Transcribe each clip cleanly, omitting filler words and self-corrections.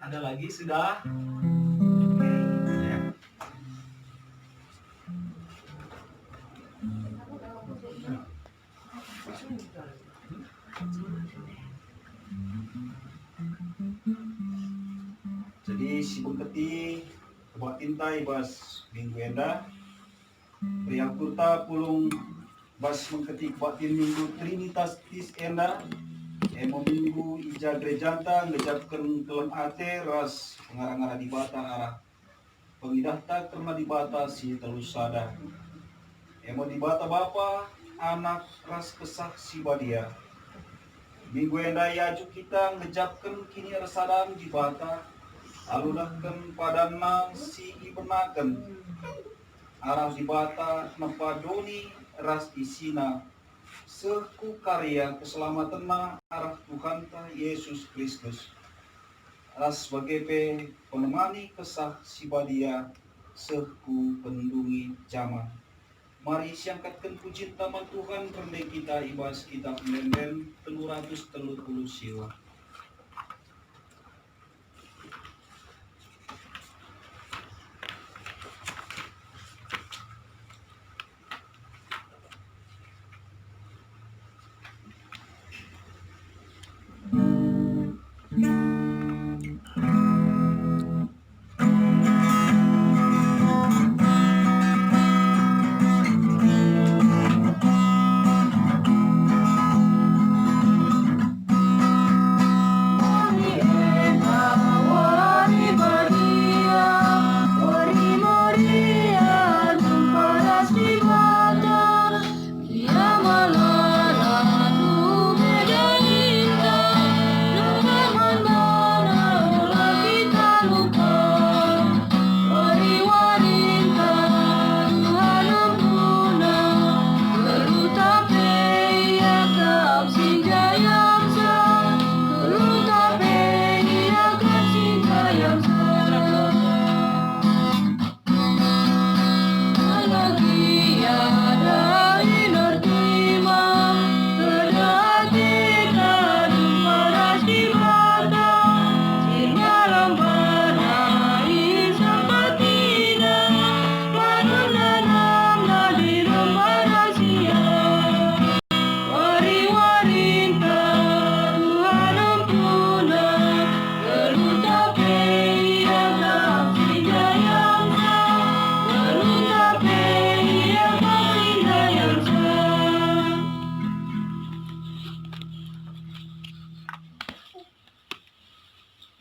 Ada lagi sudah? Ya. Jadi si beketi buat tintai bas minggu enda priang kurta pulung bas mengketi batin minggu Trinitas tis enda emo minggu ija gerejanta ngejapkan kelem ate ras pengarang-arang di bata arah pengidahta karena di bata si telus sada emo di bata bapa anak ras kesak si badia minggu enda yaju kita ngejapkan kini resadan di bata alunahkan padanang si ibenaken arah di bata nepadoni ras isina seku karya keselamatan arah Tuhan Yesus Kristus ras sebagai penemani kesah si badia seku pendungi zaman. Mari siangkatkan puji taman Tuhan rendah kita ibas kita penenden 330 siwa.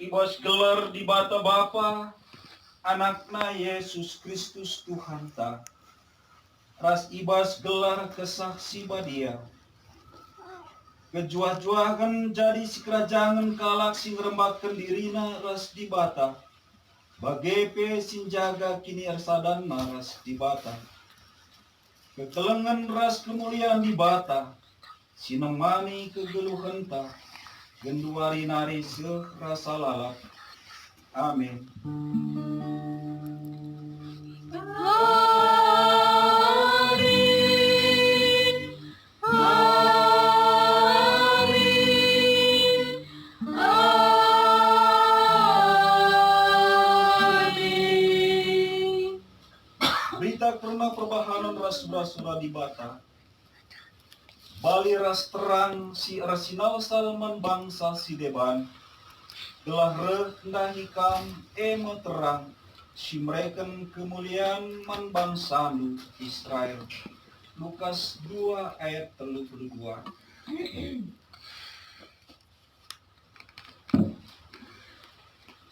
Ibas gelar di bata Bapa, anakna Yesus Kristus Tuhan ta. Ras ibas gelar kesaksi badia. Kejuah-juahan jadi si kerajaan kalak sing rembakan dirina ras di bata. Bagepe sing jaga kini arsadan ras di bata. Kekelengan ras kemuliaan di bata. Sinemani kegeluhan ta. Genduari nari seh rasa lalap. Amin. Berita karena perbahanan ras-rasura di bata. Bali ras terang si rasinal salman bangsa si deban. Gelah rendah hikam emo terang si mereken kemuliaan man bangsa lu Israel. Lukas 2 ayat 32.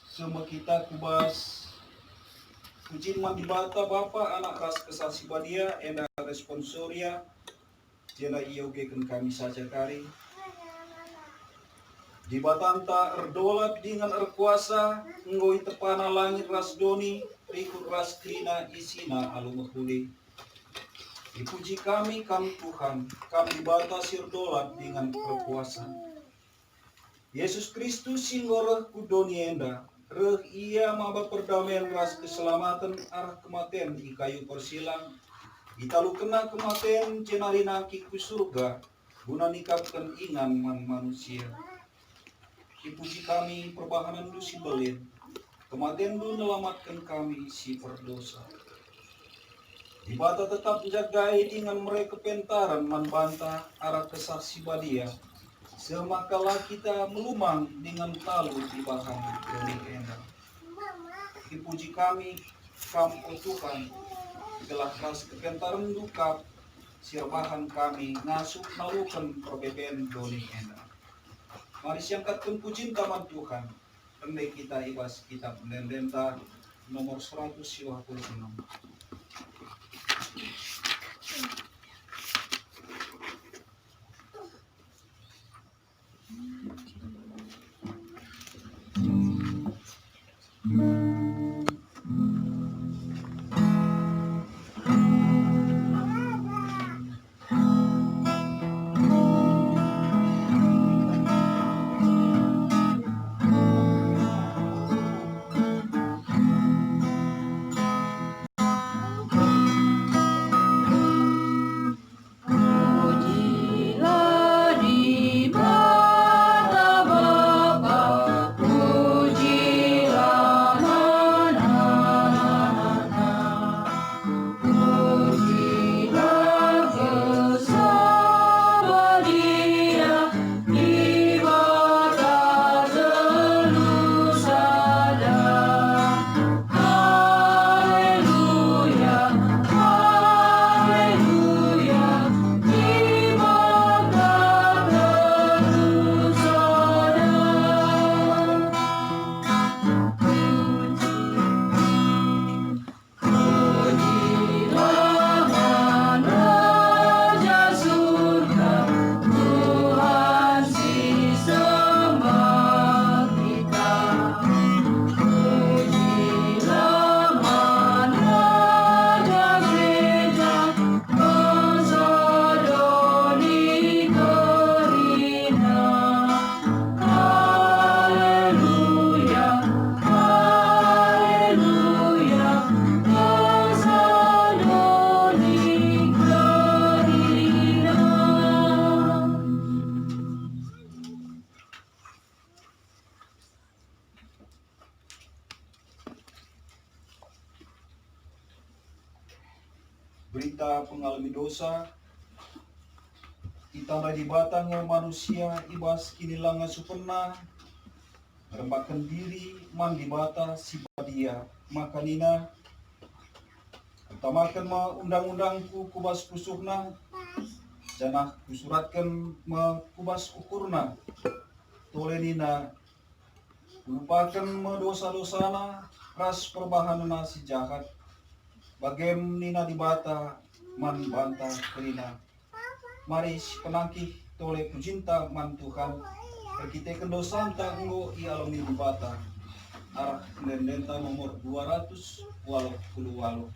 Semua kita kubas Puji man di bata Bapa anak ras kesasi badia enda responsoria jela iogekan kami saja kari di batanta erdolat dengan erkuasa ngoi tepana langit ras doni rikut ras klina isina alu mahuli dipuji kami Tuhan kami di bata sirdolat dengan erkuasa Yesus Kristus singgoreh kudoni enda reh ia maba perdamaian ras keselamatan arah kematian di kayu persilang italu kena kematian cenarina kiku surga guna nikapkan ingan man manusia Dipuji kami perbahanan lu si belit. Kematian lu menyelamatkan kami si berdosa. Dibata tetap jagai dengan mereka pentaran membantah arah kesaksi badia. Semakalah kita melumang dengan talu di bahan demi enak. Dipuji kami kamu Tuhan, telah keras kepentaran duka, sirbahan kami ngasuh nalukan perbeben doni enak. Mari siangkatkan pujian taman Tuhan. Rendai kita ibas kitab Mendenta nomor 126. Berita pengalami dosa, kita di batang manusia ibas kinilang supena, merembakan diri man di bata si badia, makanina, utamakan ma undang-undangku kubas pusuhna, janah kusuratkan ma kubas ukurna, tolenina, lupakan ma dosa-dosana, ras perbahanana si jahat, bagem nina dibata man bantah kerina. Mari penangkih tole pujinta man Tuhan, perkitekan dosa anta enggo i alam ni dibata. Arah Mendenta nomor 288.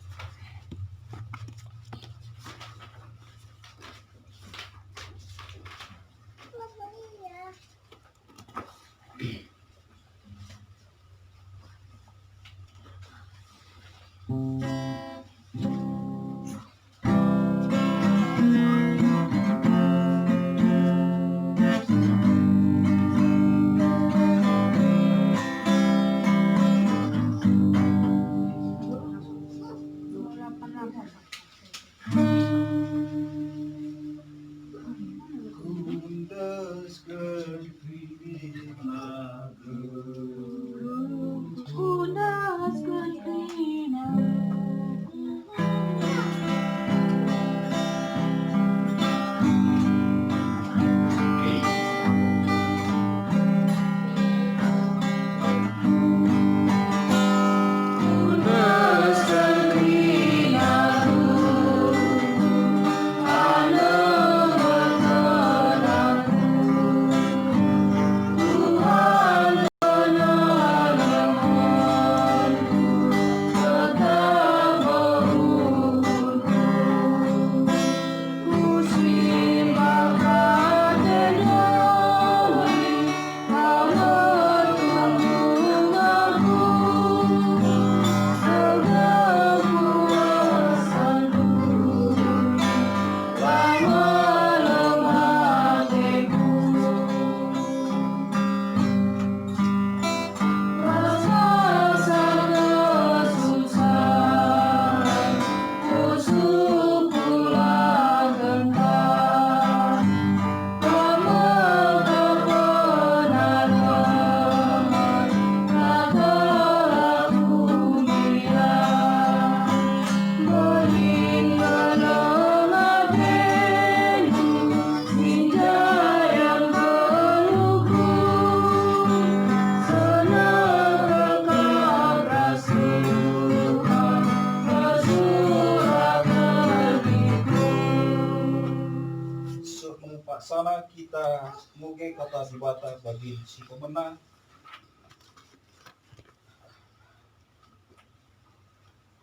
mana kita muge kata dibata bagi si pemenang.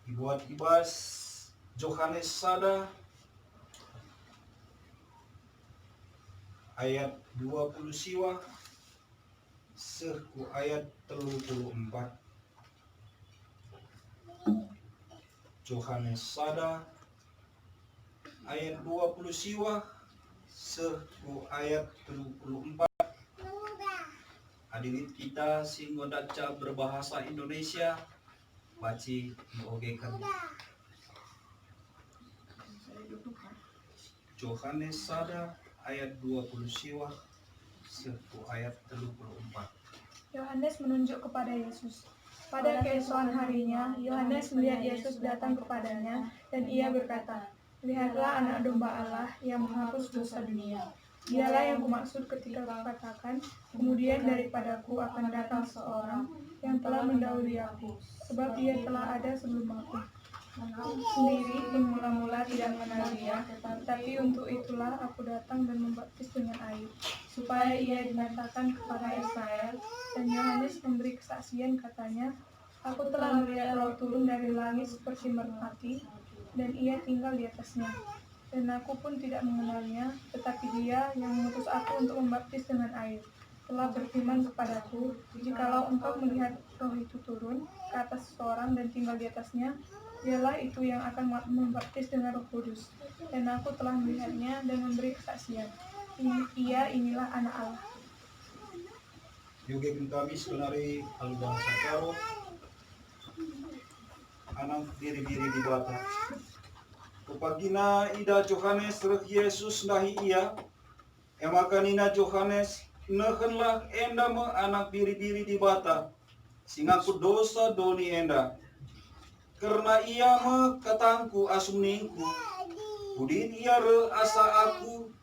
Dibuat ibas Yohanes sada ayat 20 siwa seku ayat 34. Yohanes sada ayat 20 siwa seku ayat 34. Hadirin kita sing daca berbahasa Indonesia baci ogekan. Yohanes sada ayat 20 siwa seku ayat 34. Yohanes menunjuk kepada Yesus. Pada keesokan harinya, Yohanes melihat Yesus datang kepadanya, dan ia berkata, "Lihatlah anak domba Allah yang menghapus dosa dunia. Dialah yang kumaksud ketika kukatakan, kemudian daripadaku akan datang seorang yang telah mendahului aku, sebab ia telah ada sebelum aku. Sendiri pun mula-mula tidak mengenal dia, tetapi untuk itulah aku datang dan membaptis dengan air, supaya ia dinyatakan kepada Israel." Dan Yohanes memberi kesaksian, katanya, "Aku telah melihat Roh turun dari langit seperti merpati, dan ia tinggal di atasnya. Dan aku pun tidak mengenalnya, tetapi dia yang mengutus aku untuk membaptis dengan air, telah berfirman kepadaku, jikalau engkau melihat Roh itu turun ke atas seseorang dan tinggal di atasnya, dialah itu yang akan membaptis dengan Roh Kudus. Dan aku telah melihatnya dan memberi kesaksian. Inilah anak Allah." Juga kami sebenarnya albangsa karo anak biri-biri di bata. Kupagina ida Yohanes rek Yesus nahi ia, emakanina Yohanes nehenlah enda me anak biri-biri di bata, singaku dosa doni enda. Karena ia me katangku asumningku, budin ia re asa aku,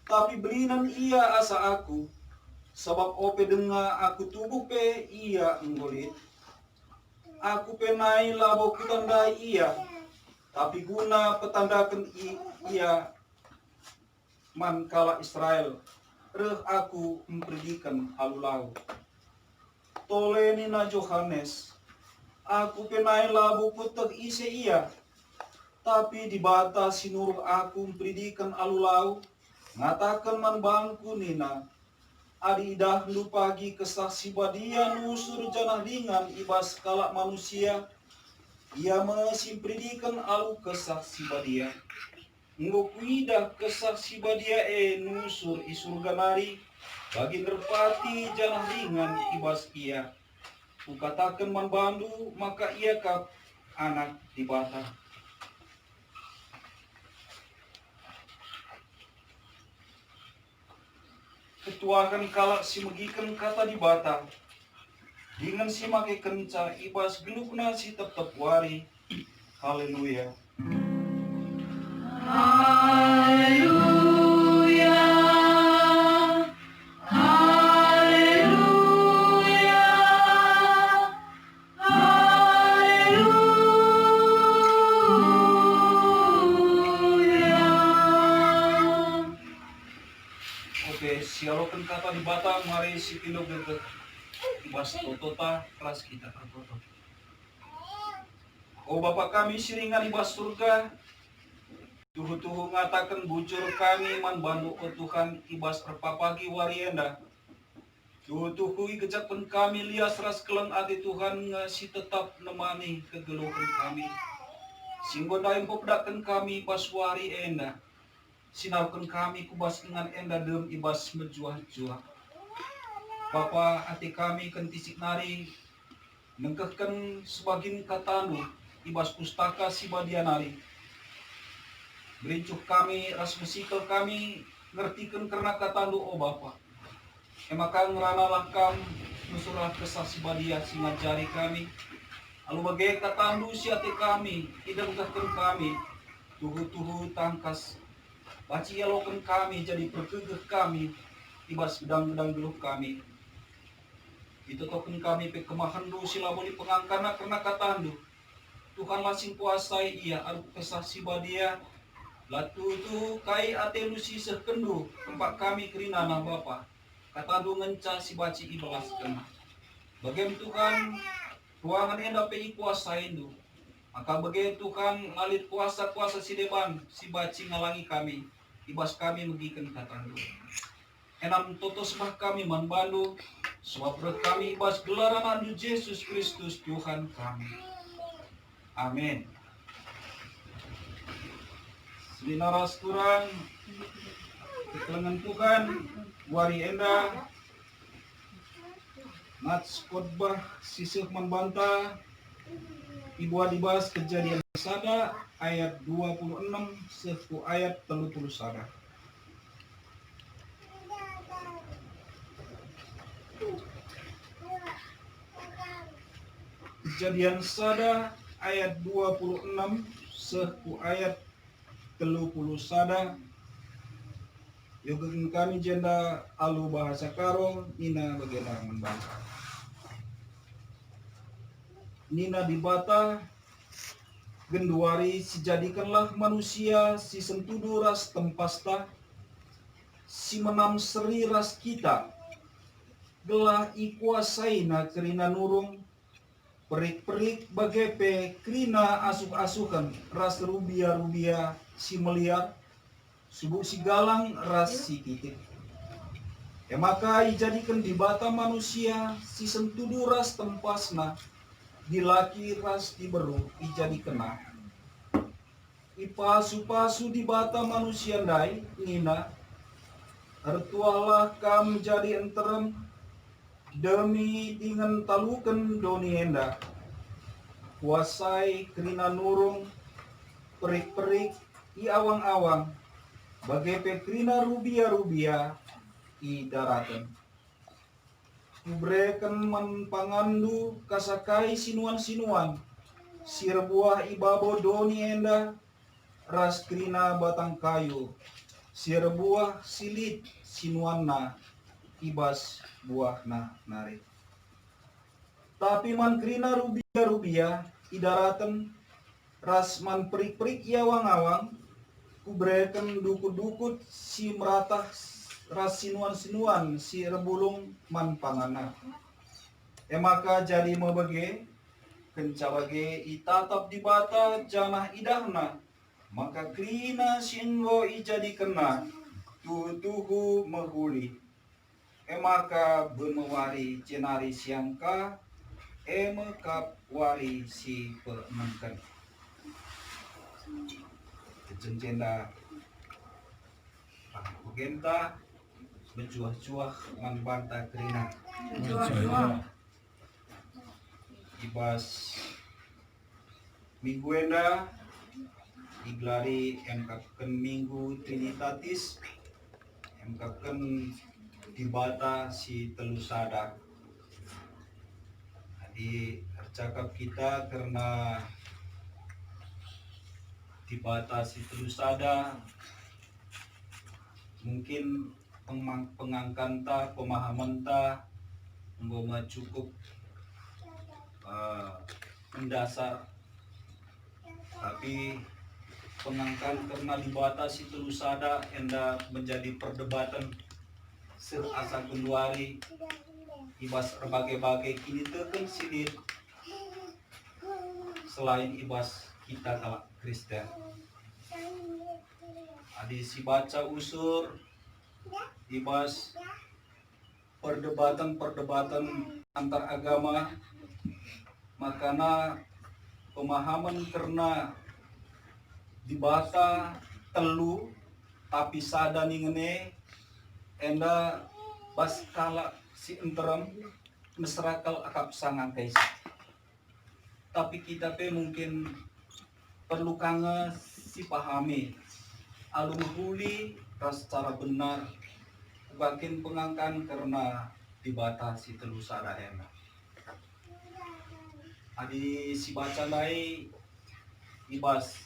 tapi belinan ia asa aku. Sebab ope denga aku tubuh pe ia enggolit. Aku penai labo kutandai ia, tapi guna petandakan ia mankala Israel, reh aku memperdikan halulau. Tole nina Yohanes, aku penai labo kutag ise ia, tapi dibata sinur aku memperdikan halulau, ngatakan man bangku nina, adi dahulu pagi kesaksi badia nusur janah ringan ibas kalak manusia, ia mesimpridikan alu kesaksi badia. Ngokuidah kesaksi badia nusur isur ganari, bagi nerpati janah ringan ibas ia. Kukatakan man bandu, maka ia kap anak dibata. Ketuakan kalak si megikan kata di bata, dengan si make kenca ibas gelukna si tetap wari. Haleluya. Haleluya. Haleluya. Haleluya. Oke, sialokan kata di bata, mari si tino gede ibas totota kelas kita tertoto. Oh Bapa kami siringan ibas surga, tuhu-tuhu ngatakan bujur kami man bandu o Tuhan ibas erpapagi warienda. Tuhu-tuhu ikecapan kami lias ras keleng ati Tuhan ngasi tetap nemani kegeluhan kami. Singgo daim popdakan kami ibas wari enda. Sinaukan kami kubas dengan enda dem ibas mejuah-juah. Bapa ati kami kentisik nari nengkehkan sebagian katanu ibas pustaka si badianari. Berincuh kami ras mesikal kami ngertikan karena katandu o Bapa. Emaka ngeranalah kam nusurah kesah si badia singajari kami. Alu bagai katandu si ati kami idang gahkan kami tuhu-tuhu tangkas. Baci yalokan kami jadi perkegeh kami ibas gedang-gedang geluh kami. Itu token kami pe kemahandu sila boleh pengangkana karena katandu. Tuhan masing kuasai ia aru kesah si badia Latu tu kai ate lusi sekendu tempat kami kerina na bapa. Kata du ngenca si baci ibalas kena. Bagem tu kan ruangan enda pe kuasa indu. Maka begitu kan ngalit kuasa-kuasa si deban si baci ngalangi kami. Ibas kami megiken katandu. Enam totos bah kami manbandu. Sebab kami ibas gelaran adu Yesus Kristus Tuhan kami. Amin. Sinaras kurang ketelengan Tuhan wari enda nats khotbah sisih membantah ibu adibas kejadian sada ayat 26 seku ayat 30 sada. Kejadian sada ayat 26 seku ayat 30 sada. Yoga kami jenda alu bahasa karo nina bagena membantah. Nina dibata genduari si jadikanlah manusia si sentudu ras tempasta si menam seri ras kita gelah ikuasai na kerina nurung perik-perik bagepe kerina asuh-asuhan ras rubia-rubia si meliar subuh si galang ras si titik. Ya maka dijadikan dibata manusia si sentudu ras tempasna dilaki ras diberu ijadi kena. Ipasu-pasu dibata manusia dai nina ertualah kam jadi enterem demi dengan talukan doni enda kuasai kerina nurung perik-perik i awang-awang bagepe kerina rubia-rubia i daratan. Kubreken manpangandu kasakai sinuan-sinuan sirbuah ibabo doni enda ras kerina batang kayu sirbuah silit sinuanna ibas buah na nari. Tapi man kerina rubia-rubia idaratan ras man perik-perik iawang-awang kubreken dukut-dukut si meratah ras sinuan-sinuan si rebulung man pangana. Maka jadi mebege kenca bage itatap di bata janah idahna maka krina singo ijadi kena tutuhu mahuli. Maka bermewari cenari siangka mekap wari si penengkan. Kejencenda Genta bercuah-cuah membantah kerina. Ibas minggu enda iglari emkapkan minggu Trinitatis emkapkan dibata si telusada. Jadi cakap kita karena dibata si telusada mungkin pengangkanta pemahamanta umpama cukup mendasar, tapi pengangkan karena dibatasi telusada enda menjadi perdebatan seasa keluari ibas berbagai-bagai kini teken sidir selain ibas kita kalak Kristen. Adi si baca usur ibas perdebatan antar agama makana pemahaman karena dibata telu tapi sada ningene enda bas kala si enterem mesrakal akap sangang guys. Tapi kita pe mungkin perlu kanga si pahami alung huli secara benar bakin pengangkan karena dibatasi telu sada ena. Adi si baca lai ibas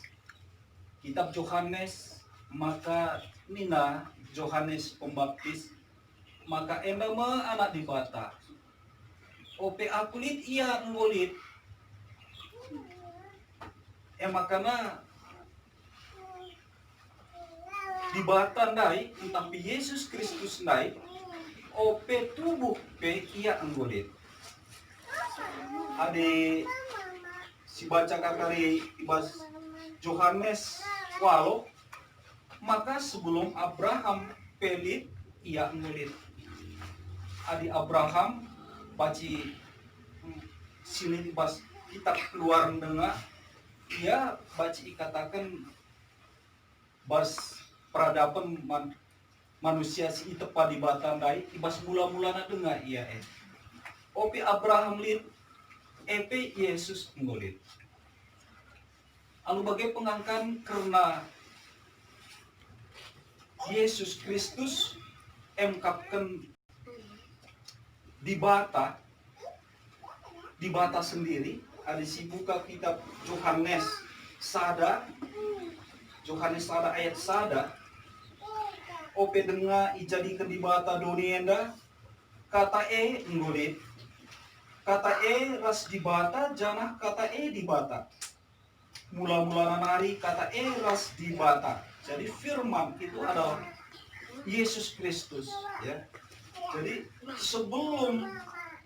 kitab Yohanes maka nina Yohanes Pembaptis maka enda anak dibata ope akulit ia ngulit makana di bata ndai tapi Yesus Kristus ndai ope tubuh pe ia anggolit. Ade si baca kakari ibas Yohanes walo, maka sebelum Abraham pelit ia anggolit. Adi Abraham baci sini ibas kitab keluar dengar ia baci ikatakan bas peradaban manusia si itepa di batandai ibas mula-mulana dengar ia opi Abraham lit epe Yesus ngolit. Alu bagai pengangkan karena Yesus Kristus emkapkan di bata sendiri. Ada si buka kitab Yohanes sada ayat sada ope denga ijadikan di bata donienda kata ngolit, kata ras di bata janah kata di bata mula-mula nari kata ras di bata. Jadi firman itu adalah Yesus Kristus ya. Jadi sebelum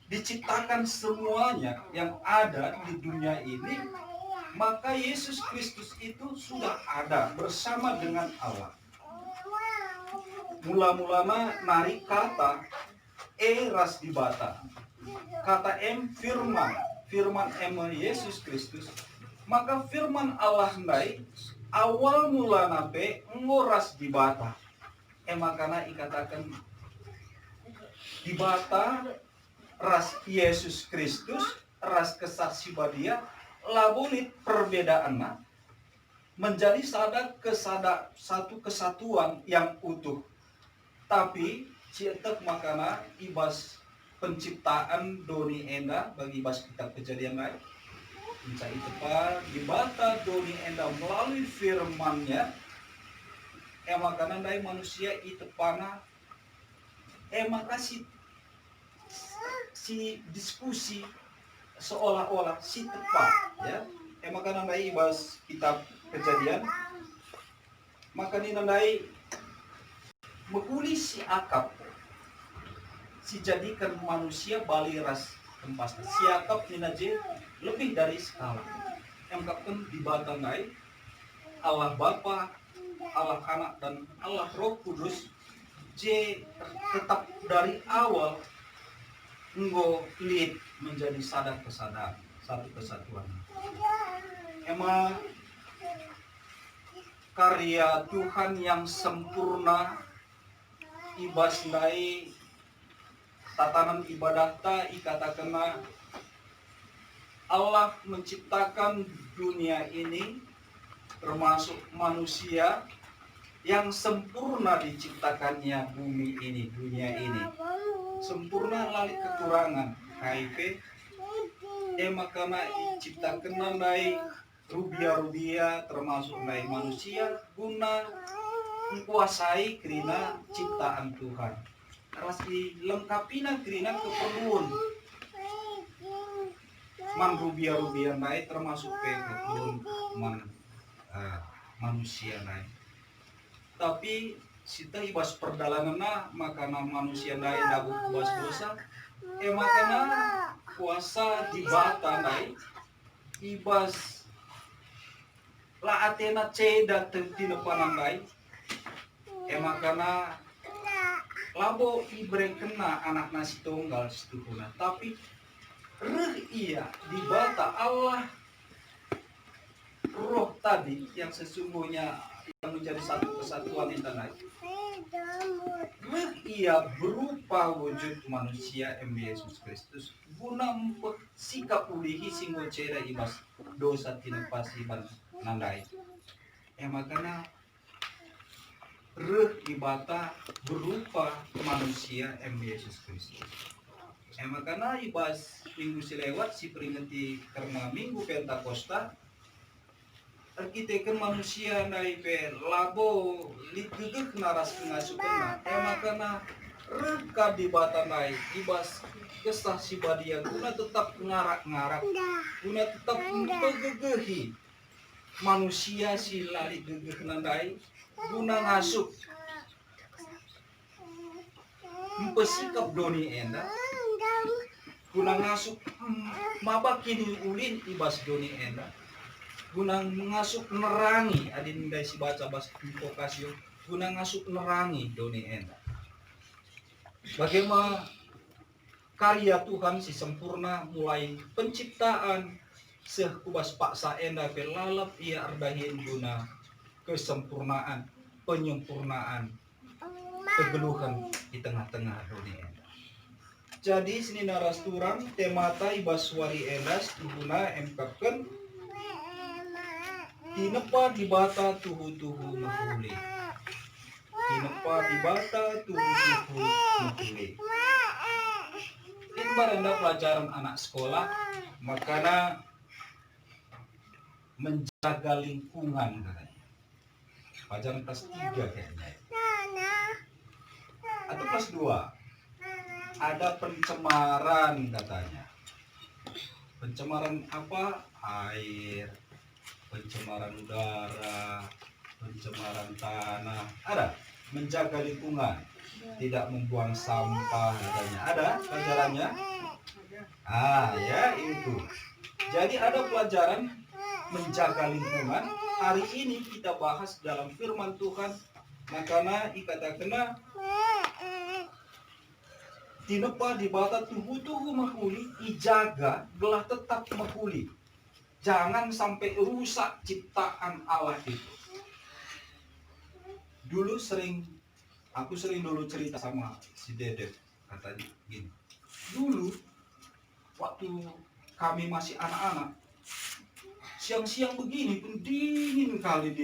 diciptakan semuanya yang ada di dunia ini, maka Yesus Kristus itu sudah ada bersama dengan Allah. Mula-mulana nari kata ras di bata, kata firman Yesus Kristus. Maka firman Allah ndai awal mula nape ngoras di bata. Makana ikatakan di bata ras Yesus Kristus, ras kesaksi badia, labulit perbedaannya menjadi satu kesatuan yang utuh. Tapi cietek makana ibas penciptaan doni enda bagi ibas kitab Kejadian lain. Bisa itepa di bata doni enda melalui firman-Nya. Makana dai manusia itepana maka si diskusi seolah-olah si tepat ya. Maka nandai ibas kitab Kejadian, maka ni nandai menguli si akap si jadikan manusia bali ras kempas si akap ni naje lebih dari skala emkapkan di batandai Allah Bapa, Allah Anak dan Allah Roh Kudus tetap dari awal enggo lid menjadi satu kesatuan. Emang karya Tuhan yang sempurna ibas nai tatanan ibadah ta ikatakan Allah menciptakan dunia ini termasuk manusia yang sempurna diciptakannya bumi ini, dunia ini. Sempurna lali kekurangan. KIP makana diciptakan nandai rubia-rubia termasuk nai manusia guna menguasai kerina ciptaan Tuhan. Ras dilengkapina kerina keperluan. Man rubia-rubia nai termasuk keperluan manusia nai. Tapi sita ibas perdalangan makana manusia nai dagu kubas dosa makana kuasa di bata nai ibas la atena ceda tentina panandai makana labo ibre kena anak nasi tunggal setukuna tapi iya di bata Allah roh tadi yang sesungguhnya yang menjadi satu kesatuan di tanah ia berupa wujud manusia Yesus Kristus guna sikap ulihi singgo cera ibas dosa tina pasiban nandai makana ibata berupa manusia Yesus Kristus makana ibas minggu silewat si peringati karena minggu Pentakosta arkiteken manusia nai pe labo litgegek naras kengasukena makana reka di bata nai ibas kesah si badia guna tetap ngarak-ngarak guna tetap mempegegehi manusia si lari gegeh nandai guna ngasup mempesikap doni enda guna ngasup maba kini ulin ibas doni enda guna ngasup nerangi adin dai si baca bas vokasio guna ngasup nerangi doni enda bagaimana karya Tuhan si sempurna mulai penciptaan sekubas paksa enda pelalap ia ardahin guna kesempurnaan penyempurnaan kegeluhan di tengah-tengah dunia. Jadi sini naras turang temata ibaswari endas guna empapkan tinepa dibata tuhu-tuhu mahuli. Tinepa dibata tuhu-tuhu mahuli. Ini baranda pelajaran anak sekolah makana menjaga lingkungan katanya. Pelajaran kelas 3 kayaknya. Atau kelas 2. Ada pencemaran katanya. Pencemaran apa? Air, pencemaran udara, pencemaran tanah. Ada menjaga lingkungan, tidak membuang sampah katanya. Ada pelajarannya? Ya itu. Jadi ada pelajaran menjaga lingkungan. Hari ini kita bahas dalam firman Tuhan. Makanya ikata-kena tinepa dibata tuhu-tuhu mahuli ijaga gelah tetap mahuli. Jangan sampai rusak ciptaan Allah itu. Aku sering dulu cerita sama si Dedek katanya gini. Dulu waktu kami masih anak-anak siang-siang begini pun dingin kali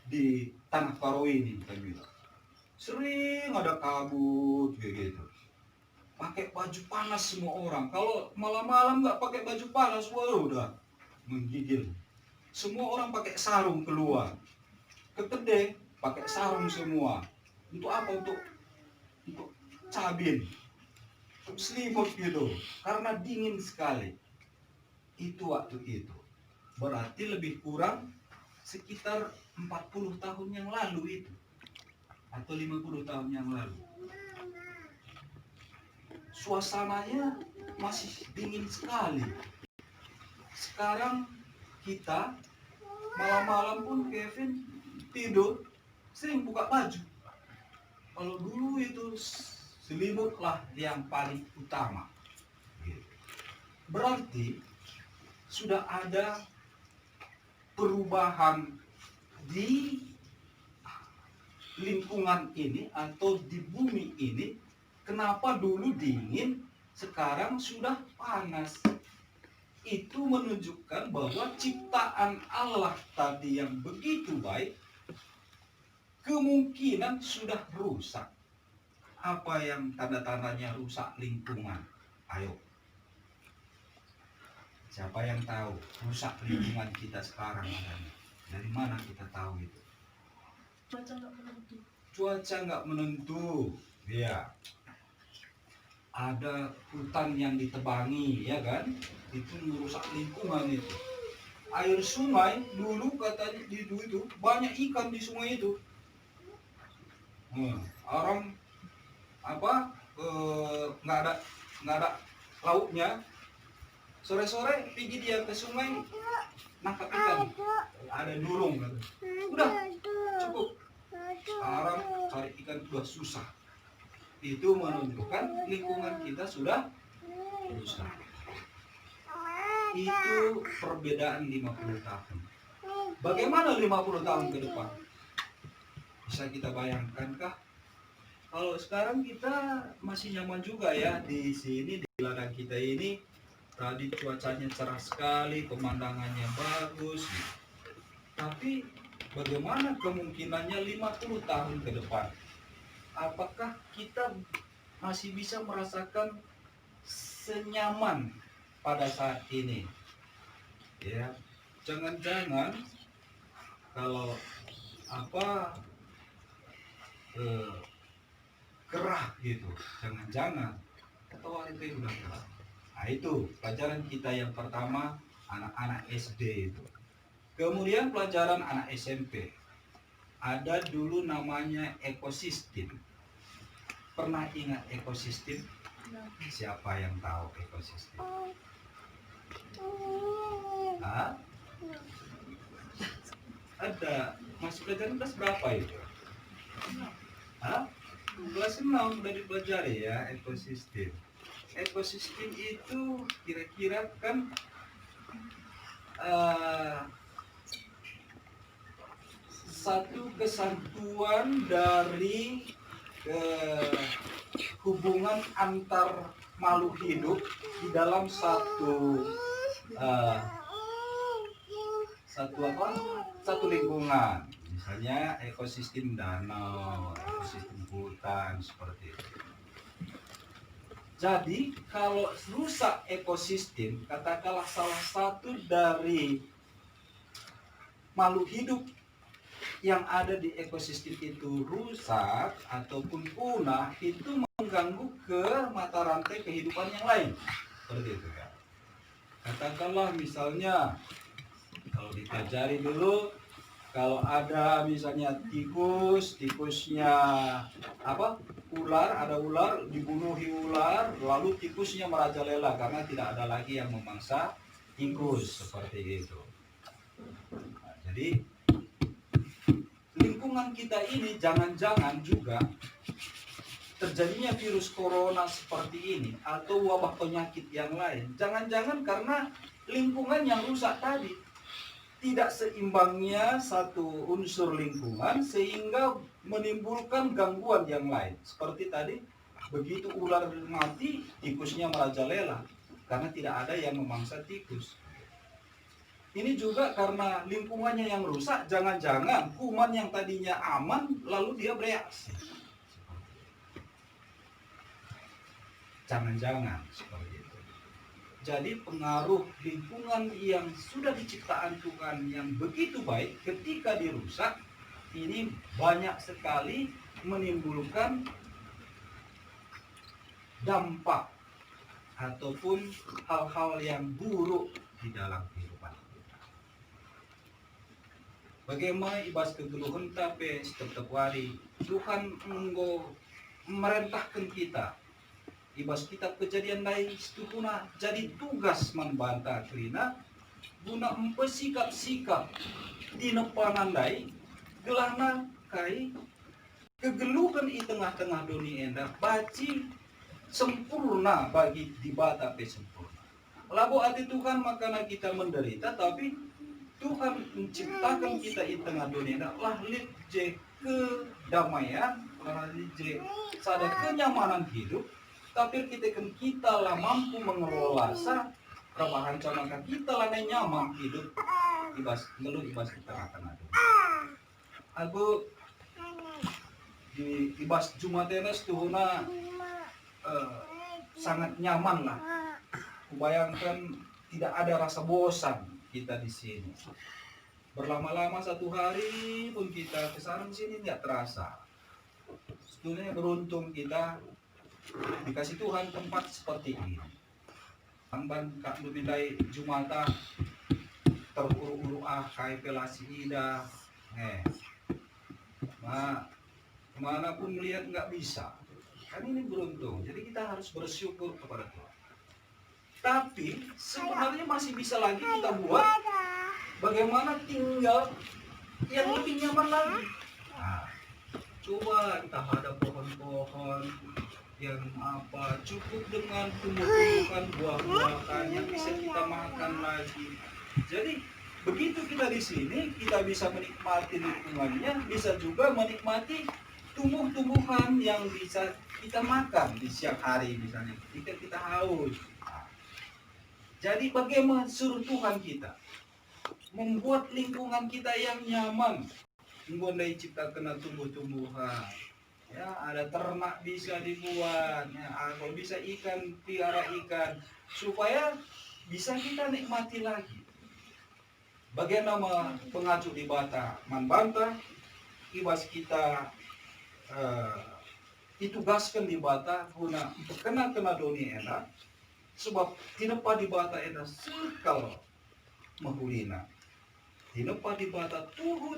di tanah Karo ini kita bilang. Sering ada kabut kayak gitu. Pakai baju panas semua orang. Kalau malam-malam nggak pakai baju panas, wah udah menggigil. Semua orang pakai sarung keluar. Ke kedai pakai sarung semua. Untuk apa? Untuk cabin, untuk selimut gitu. Karena dingin sekali. Itu waktu itu. Berarti lebih kurang sekitar 40 tahun yang lalu itu. Atau 50 tahun yang lalu. Suasananya masih dingin sekali. Sekarang kita malam-malam pun Kevin tidur sering buka baju. Kalau dulu itu selimutlah yang paling utama. Berarti sudah ada perubahan di lingkungan ini atau di bumi ini. Kenapa dulu dingin, sekarang sudah panas? Itu menunjukkan bahwa ciptaan Allah tadi yang begitu baik kemungkinan sudah rusak. Apa yang tanda-tandanya rusak lingkungan? Ayo. Siapa yang tahu rusak lingkungan kita sekarang adanya? Dari mana kita tahu itu? Cuaca nggak menentu. Ya. Ada hutan yang ditebangi, ya kan? Itu merusak lingkungan itu. Air sungai dulu katanya itu banyak ikan di sungai itu. Orang nggak ada lauknya. Sore-sore pergi dia ke sungai nangkap ikan. Ada durung kan. Udah cukup. Sekarang cari ikan sudah susah. Itu menunjukkan lingkungan kita sudah rusak. Itu perbedaan 50 tahun. Bagaimana 50 tahun ke depan? Bisa kita bayangkankah? Kalau sekarang kita masih nyaman juga ya di sini di ladang kita ini. Tadi cuacanya cerah sekali, pemandangannya bagus. Tapi bagaimana kemungkinannya 50 tahun ke depan? Apakah kita masih bisa merasakan senyaman pada saat ini? Ya, jangan-jangan kalau gerah gitu, jangan-jangan atau itu udah gerah. Nah itu pelajaran kita yang pertama anak-anak SD itu. Kemudian pelajaran anak SMP. ada dulu namanya ekosistem. Pernah ingat ekosistem? Siapa yang tahu ekosistem? Hah? Ada. Masih pelajaran kelas berapa itu? Hah? Kelas 6 udah dipelajari ya ekosistem. Ekosistem itu kira-kira kan satu kesatuan dari hubungan antar makhluk hidup di dalam satu lingkungan. Misalnya ekosistem danau, ekosistem hutan, seperti itu. Jadi kalau rusak ekosistem, katakanlah salah satu dari makhluk hidup yang ada di ekosistem itu rusak ataupun punah, itu mengganggu ke mata rantai kehidupan yang lain. Seperti itu kan. Katakanlah misalnya, kalau dipelajari dulu, kalau ada misalnya tikusnya ular, ada ular, dibunuhi ular, lalu tikusnya merajalela karena tidak ada lagi yang memangsa tikus, seperti itu. Nah, jadi lingkungan kita ini jangan-jangan juga terjadinya virus corona seperti ini atau wabah penyakit yang lain, jangan-jangan karena lingkungan yang rusak tadi. Tidak seimbangnya satu unsur lingkungan sehingga menimbulkan gangguan yang lain. Seperti tadi, begitu ular mati, tikusnya merajalela karena tidak ada yang memangsa tikus. Ini juga karena lingkungannya yang rusak, jangan-jangan kuman yang tadinya aman lalu dia bereaksi. Jangan-jangan seperti itu. Jadi pengaruh lingkungan yang sudah diciptaan Tuhan yang begitu baik ketika dirusak, ini banyak sekali menimbulkan dampak ataupun hal-hal yang buruk di dalam kehidupan kita. Bagaimana ibas kegeluhan tapi setiap hari Tuhan merentahkan kita. Ibas kitab Kejadian lain itu guna jadi tugas membantah kelina guna mempersikap-sikap di nepanan dai gelana kai kegeluhan di tengah-tengah dunia enda baci sempurna bagi dibata pe sempurna. Labo hati Tuhan makanya kita menderita, tapi Tuhan menciptakan kita di tengah dunia enda lahlit je kedamaian, lahlit je sadar kenyamanan hidup. Tapi kita lah mampu mengelola perubahan maka kita lah nyaman hidup ibas di tengah-tengah. Aku di ibas Jumatenes tuhuna sangat nyaman lah. Kubayangkan tidak ada rasa bosan kita di sini. Berlama-lama satu hari pun kita kesana sini tidak terasa. Sebetulnya beruntung kita dikasih Tuhan tempat seperti ini. Amban kak lumindai Jumata teruru-uru kai pelasi ida. Kemana pun melihat nggak bisa. Kan ini beruntung. Jadi kita harus bersyukur kepada Tuhan. Tapi sebenarnya masih bisa lagi kita buat bagaimana tinggal yang lebih nyaman lagi. Nah, coba kita ada pohon-pohon yang cukup dengan tumbuh-tumbuhan buah-buahan yang bisa kita makan lagi. Jadi begitu kita di sini kita bisa menikmati lingkungannya, bisa juga menikmati tumbuh-tumbuhan yang bisa kita makan di siang hari misalnya ketika kita haus. Jadi bagaimana suruh Tuhan kita membuat lingkungan kita yang nyaman, membuat ciptakan tumbuh-tumbuhan. Ya, ada ternak bisa dibuat, ya, atau bisa ikan, piara ikan, supaya bisa kita nikmati lagi. Bagaimana pengacu di bata membantah, ibas kita ditugaskan di bata guna kena dunia enak, sebab tinepa di bata enak sekal mahulina, tinepa di bata tuhu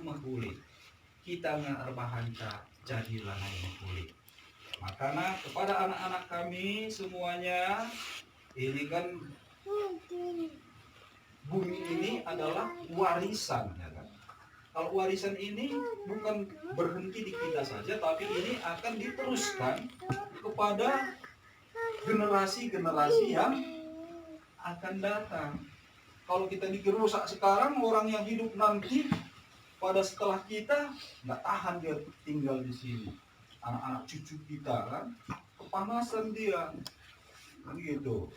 mahuli. kita ngarbahanca jadilah yang pulih. Makanya kepada anak-anak kami semuanya, ini kan bumi ini adalah warisan, ya kan? Kalau warisan ini bukan berhenti di kita saja, tapi ini akan diteruskan kepada generasi-generasi yang akan datang. Kalau kita digerusak sekarang, orang yang hidup nanti pada setelah kita nggak tahan dia tinggal di sini. Anak-anak cucu kita kan kepanasan dia, kan gitu.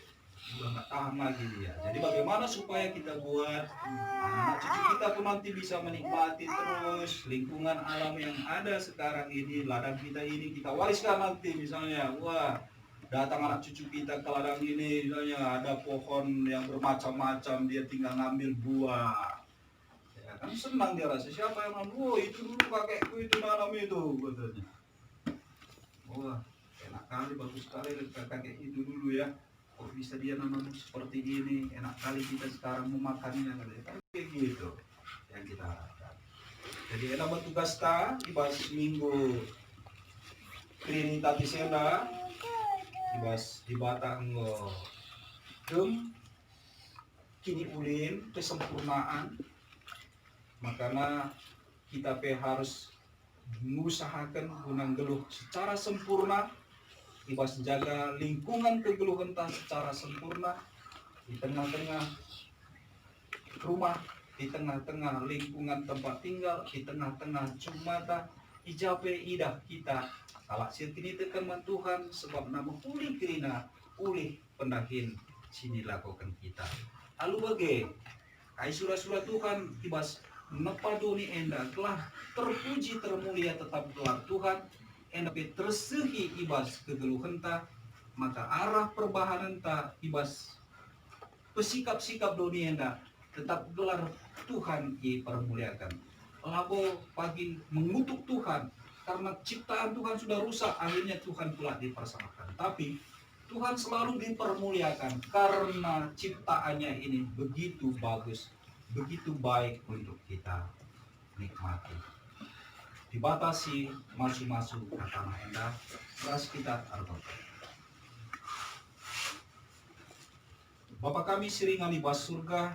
Udah nggak tahan lagi dia. Jadi bagaimana supaya kita buat anak cucu kita pun nanti bisa menikmati terus lingkungan alam yang ada sekarang ini, ladang kita ini kita wariskan nanti. Misalnya, wah, datang anak cucu kita ke ladang ini, misalnya ada pohon yang bermacam-macam, dia tinggal ngambil buah, ya kan senang dia rasa. Siapa yang ngambil? Oh, itu dulu kakekku itu nanam itu, katanya. Wah, enak kali, bagus sekali kakek itu dulu ya. Kok bisa dia nanam seperti ini, enak kali kita sekarang memakannya, kan kayak gitu yang kita harapkan. Jadi enak bertugas ta ibas minggu Trinita Tisenda ibas di batang dem kini ulin kesempurnaan. Makanya kita harus mengusahakan gunang geluh secara sempurna, ibas jaga lingkungan kegeluhan tak secara sempurna di tengah-tengah rumah, di tengah-tengah lingkungan tempat tinggal, di tengah-tengah jumata ijabe idah kita kalak sirkini tekan Tuhan sebab nama pulih kerina pulih pendahin sini lakukan kita alu bage kai surah-surah Tuhan ibas nepadoni enda telah terpuji termulia tetap gelar Tuhan enda tersehi ibas kegeluhan ta, maka arah perbahanan ta ibas pesikap-sikap doni enda tetap gelar Tuhan dipermuliakan. Labo pagi mengutuk Tuhan karena ciptaan Tuhan sudah rusak, akhirnya Tuhan pula dipersamakan. Tapi Tuhan selalu dipermuliakan karena ciptaannya ini begitu bagus, begitu baik untuk kita nikmati. Dibatasi masuk-masuk ke tanah endah, beras kita arbab. Bapa kami siringan di bas surga,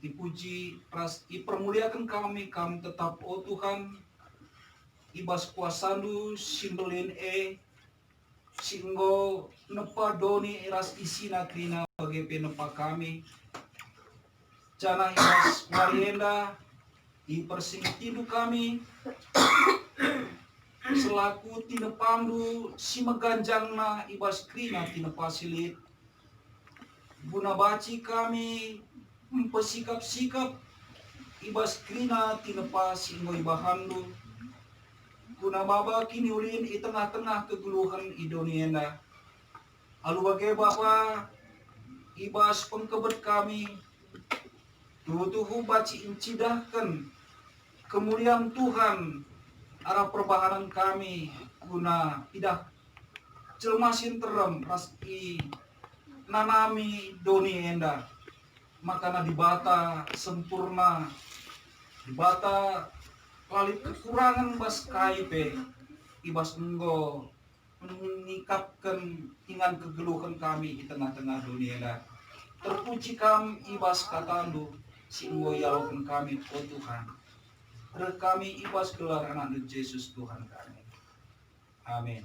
dipuji, dipermuliakan kami tetap, oh Tuhan, ibas kuasandu simbelin singgo nepa doni eras isina krina bagi penepa kami, jana ibas marienda, dipersingitidu kami, selaku tinepandu si meganjangna ibas krina tinepa silit, guna baci kami pesikap-sikap ibas krina tinepa singgo ibahandu guna baba kini ulin i tengah-tengah kegeluhan idonienda alu bagai bapa ibas pengkebet kami tuhu baci incidahkan kemuliaan Tuhan arah perbahanan kami guna idah celmasin terem rasi nanami donienda makana dibata sempurna, dibata lalit kekurangan bas kaipe ibas enggo menikapkan ingan kegeluhan kami di tengah-tengah dunia. Terpuji kami ibas katandu si enggo yalokan kami oh Tuhan. Kami ibas gelar anak Yesus Tuhan kami. Amin.